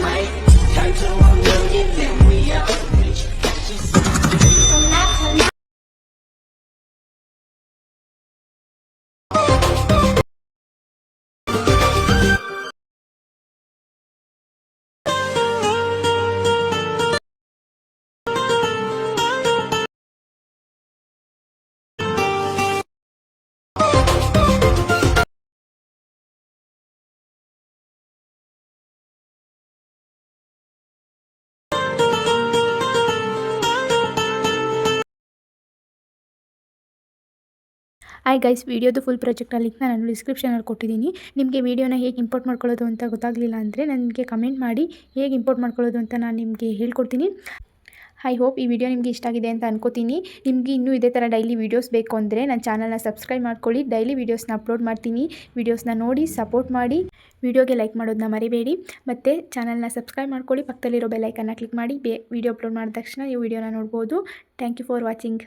might turn to a million, then we up. Hi guys, ವಿಡಿಯೋದು full project ಲಿಂಕ್ನ ನಾನು ಡಿಸ್ಕ್ರಿಪ್ಷನಲ್ಲಿ ಕೊಟ್ಟಿದ್ದೀನಿ. ನಿಮಗೆ ವಿಡಿಯೋನ ಹೇಗೆ ಇಂಪೋರ್ಟ್ ಮಾಡ್ಕೊಳ್ಳೋದು ಅಂತ ಗೊತ್ತಾಗಲಿಲ್ಲ ಅಂದರೆ ನನಗೆ ಕಮೆಂಟ್ ಮಾಡಿ, ಹೇಗೆ ಇಂಪೋರ್ಟ್ ಮಾಡ್ಕೊಳ್ಳೋದು ಅಂತ ನಾನು ನಿಮಗೆ ಹೇಳ್ಕೊಡ್ತೀನಿ. ಐ ಹೋಪ್ ಈ ವಿಡಿಯೋ ನಿಮಗೆ ಇಷ್ಟ ಆಗಿದೆ ಅಂತ ಅನ್ಕೋತೀನಿ. ನಿಮಗೆ ಇನ್ನೂ ಇದೇ ಥರ ಡೈಲಿ ವೀಡಿಯೋಸ್ ಬೇಕು ಅಂದರೆ ನನ್ನ ಚಾನಲ್ನ ಸಬ್ಸ್ಕ್ರೈಬ್ ಮಾಡ್ಕೊಳ್ಳಿ. ಡೈಲಿ ವೀಡಿಯೋಸ್ನ ಅಪ್ಲೋಡ್ ಮಾಡ್ತೀನಿ. ವೀಡಿಯೋಸ್ನ ನೋಡಿ ಸಪೋರ್ಟ್ ಮಾಡಿ. ವಿಡಿಯೋಗೆ ಲೈಕ್ ಮಾಡೋದನ್ನ ಮರಿಬೇಡಿ. ಮತ್ತು ಚಾನಲ್ನ ಸಬ್ಸ್ಕ್ರೈಬ್ ಮಾಡ್ಕೊಳ್ಳಿ. ಪಕ್ಕದಲ್ಲಿರೋ ಬೆಲ್ ಐಕನ್ನ ಕ್ಲಿಕ್ ಮಾಡಿ. ವಿಡಿಯೋ ಅಪ್ಲೋಡ್ ಮಾಡಿದ ತಕ್ಷಣ ನೀವು ವಿಡಿಯೋನ ನೋಡ್ಬೋದು. Thank you for watching.